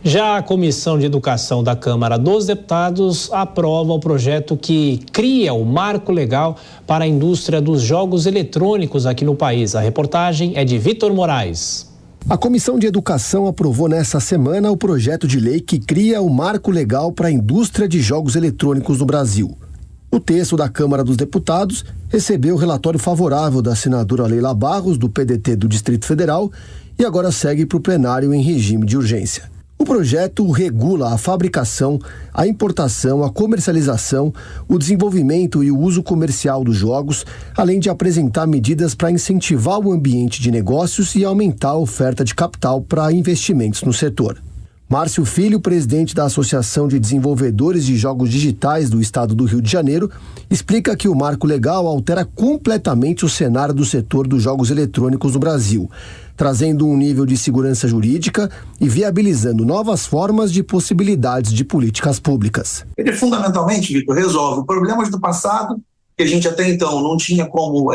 Já a Comissão de Educação da Câmara dos Deputados aprova o projeto que cria o marco legal para a indústria dos jogos eletrônicos aqui no país. A reportagem é de Vitor Moraes. A Comissão de Educação aprovou nesta semana o projeto de lei que cria o marco legal para a indústria de jogos eletrônicos no Brasil. O texto da Câmara dos Deputados recebeu o relatório favorável da senadora Leila Barros, do PDT do Distrito Federal, e agora segue para o plenário em regime de urgência. O projeto regula a fabricação, a importação, a comercialização, o desenvolvimento e o uso comercial dos jogos, além de apresentar medidas para incentivar o ambiente de negócios e aumentar a oferta de capital para investimentos no setor. Márcio Filho, presidente da Associação de Desenvolvedores de Jogos Digitais do Estado do Rio de Janeiro, explica que o marco legal altera completamente o cenário do setor dos jogos eletrônicos no Brasil, trazendo um nível de segurança jurídica e viabilizando novas formas de possibilidades de políticas públicas. Ele fundamentalmente, Vitor, resolve problemas do passado que a gente até então não tinha como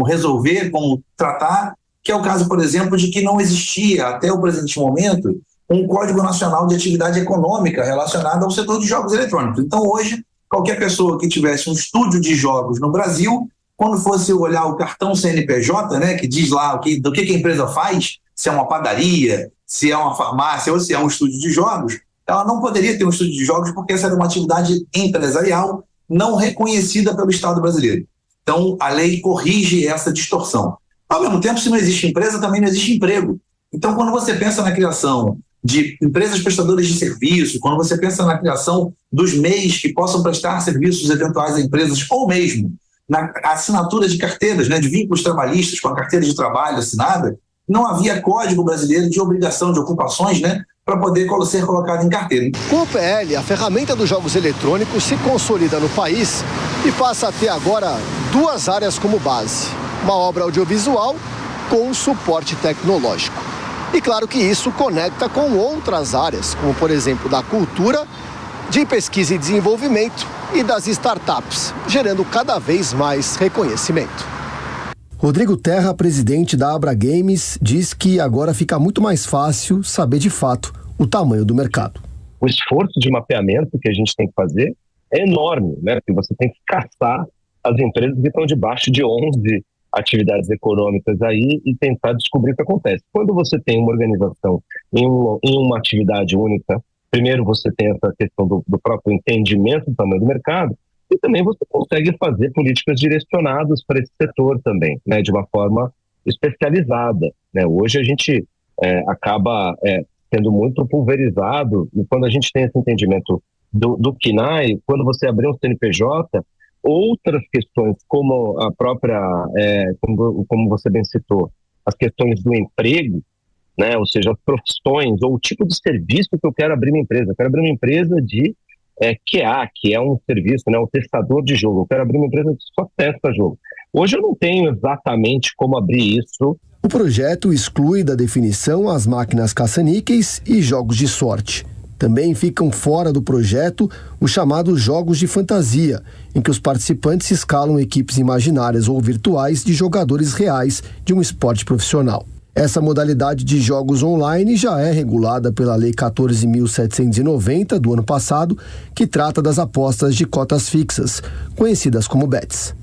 resolver, como tratar, que é o caso, por exemplo, de que não existia até o presente momento um Código Nacional de Atividade Econômica relacionado ao setor de jogos eletrônicos. Então, hoje, qualquer pessoa que tivesse um estúdio de jogos no Brasil, quando fosse olhar o cartão CNPJ, né, que diz lá do que a empresa faz, se é uma padaria, se é uma farmácia ou se é um estúdio de jogos, ela não poderia ter um estúdio de jogos porque essa era uma atividade empresarial não reconhecida pelo Estado brasileiro. Então, a lei corrige essa distorção. Ao mesmo tempo, se não existe empresa, também não existe emprego. Então, quando você pensa na criação de empresas prestadoras de serviço, quando você pensa na criação dos MEIs que possam prestar serviços eventuais a empresas, ou mesmo na assinatura de carteiras, né, de vínculos trabalhistas com a carteira de trabalho assinada, não havia código brasileiro de obrigação de ocupações, né, para poder ser colocado em carteira. Com o PL, a ferramenta dos jogos eletrônicos se consolida no país e passa a ter agora duas áreas como base: uma obra audiovisual com suporte tecnológico. E claro que isso conecta com outras áreas, como por exemplo da cultura, de pesquisa e desenvolvimento e das startups, gerando cada vez mais reconhecimento. Rodrigo Terra, presidente da Abra Games, diz que agora fica muito mais fácil saber de fato o tamanho do mercado. O esforço de mapeamento que a gente tem que fazer é enorme, né? Porque você tem que caçar as empresas que estão debaixo de 11 atividades econômicas aí e tentar descobrir o que acontece. Quando você tem uma organização em uma atividade única, primeiro você tem essa questão do próprio entendimento do tamanho do mercado e também você consegue fazer políticas direcionadas para esse setor também, né, de uma forma especializada, né? Hoje a gente acaba sendo muito pulverizado e quando a gente tem esse entendimento do KNAI, quando você abrir um CNPJ, outras questões, como a própria, como você bem citou, as questões do emprego, né? Ou seja, as profissões ou o tipo de serviço que eu quero abrir uma empresa. Eu quero abrir uma empresa de QA, que é um serviço, né? Um testador de jogo. Eu quero abrir uma empresa que só testa jogo. Hoje eu não tenho exatamente como abrir isso. O projeto exclui da definição as máquinas caça-níqueis e jogos de sorte. Também ficam fora do projeto os chamados jogos de fantasia, em que os participantes escalam equipes imaginárias ou virtuais de jogadores reais de um esporte profissional. Essa modalidade de jogos online já é regulada pela Lei 14.790 do ano passado, que trata das apostas de cotas fixas, conhecidas como bets.